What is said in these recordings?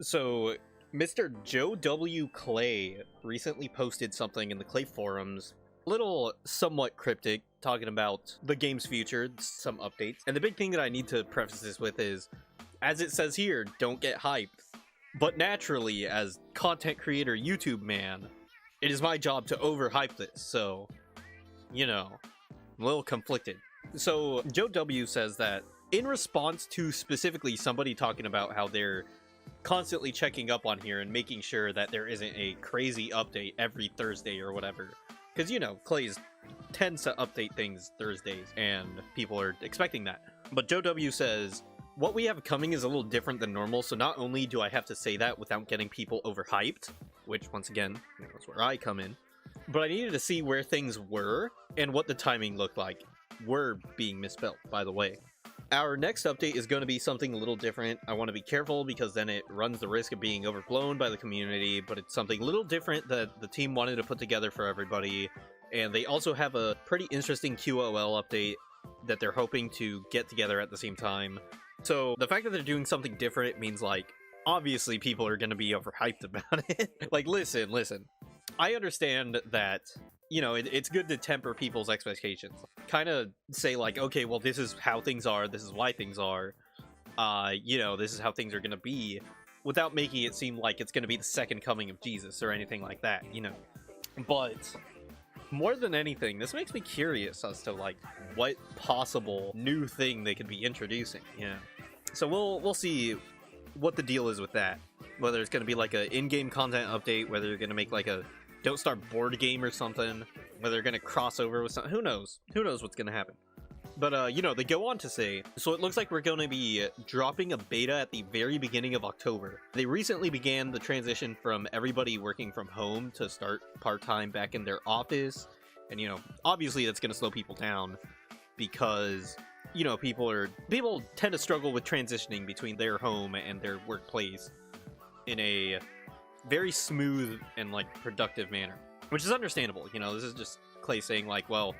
So, Mr. Joe W. Clay recently posted something in the Clay forums, little somewhat cryptic, talking about the game's future, some updates. And the big thing that I need to preface this with is, as it says here, don't get hyped. But naturally, as content creator YouTube man, it is my job to overhype this, so, you know, I'm a little conflicted. So, Joe W. says that, in response to specifically somebody talking about how they're constantly checking up on here and making sure that there isn't a crazy update every Thursday or whatever. Because, you know, Clay's tends to update things Thursdays, and people are expecting that. But Joe W. says, what we have coming is a little different than normal, so not only do I have to say that without getting people overhyped, which, once again, that's where I come in, but I needed to see where things were and what the timing looked like. Were being misspelled, by the way. Our next update is going to be something a little different. I want to be careful because then it runs the risk of being overblown by the community, but it's something a little different that the team wanted to put together for everybody. And they also have a pretty interesting QOL update that they're hoping to get together at the same time. So the fact that they're doing something different means, like, obviously people are going to be overhyped about it. Like, listen. I understand that, you know, it's good to temper people's expectations. Kind of say, like, okay, well, this is how things are, this is why things are, you know, this is how things are going to be, without making it seem like it's going to be the second coming of Jesus or anything like that, you know. But more than anything, this makes me curious as to, like, what possible new thing they could be introducing, you know. So we'll see what the deal is with that. Whether it's going to be like a in-game content update, whether they're going to make like a Don't Start board game or something, whether they're going to cross over with something, who knows? Who knows what's going to happen? But, you know, they go on to say, so it looks like we're going to be dropping a beta at the very beginning of October. They recently began the transition from everybody working from home to start part-time back in their office. And, you know, obviously that's going to slow people down because, you know, people tend to struggle with transitioning between their home and their workplace in a very smooth and, like, productive manner, which is understandable. You know, this is just Clay saying, like, well,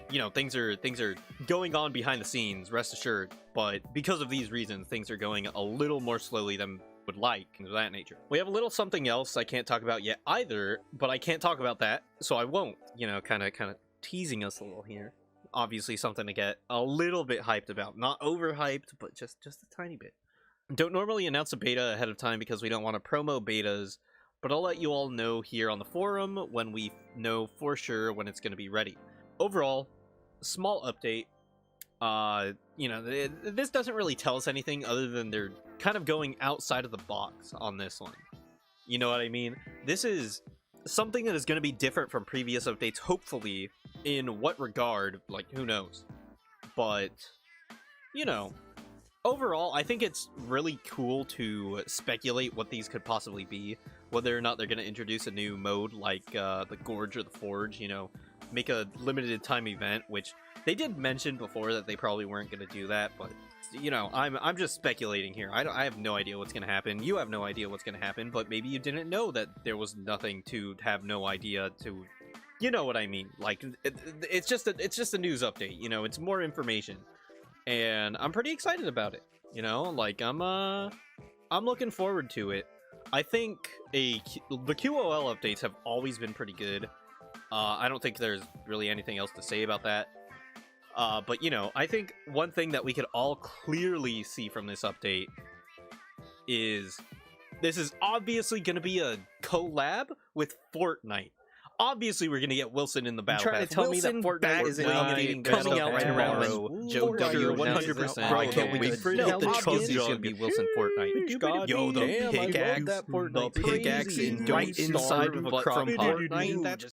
you know, things are going on behind the scenes, rest assured, but because of these reasons, things are going a little more slowly than would like, things of that nature. We have a little something else I can't talk about yet either, but I can't talk about that, so I won't. You know, kind of teasing us a little here. Obviously something to get a little bit hyped about. Not overhyped, but just a tiny bit. Don't normally announce a beta ahead of time because we don't want to promo betas, but I'll let you all know here on the forum when we know for sure when it's going to be ready. Overall, small update. You know, this doesn't really tell us anything other than they're kind of going outside of the box on this one. You know what I mean? This is something that is going to be different from previous updates, hopefully. In what regard, like, who knows? But, you know, overall, I think it's really cool to speculate what these could possibly be. Whether or not they're going to introduce a new mode like the Gorge or the Forge, you know, make a limited time event, which they did mention before that they probably weren't going to do that, but, you know, I'm just speculating here. I have no idea what's going to happen. You have no idea what's going to happen, but maybe you didn't know that there was nothing to have no idea to... You know what I mean? Like, it's just a news update, you know, it's more information. And I'm pretty excited about it, you know? Like, I'm looking forward to it. I think the QOL updates have always been pretty good. I don't think there's really anything else to say about that. But, you know, I think one thing that we could all clearly see from this update is this is obviously going to be a collab with Fortnite. Obviously, we're gonna get Wilson in the battle pass. Trying to tell me that Fortnite isn't coming out right around Joe W. 100%. Bro, I can't wait for it. The Trump is gonna be Wilson Fortnite. Yo, the pickaxe in right inside of a crop Fortnite.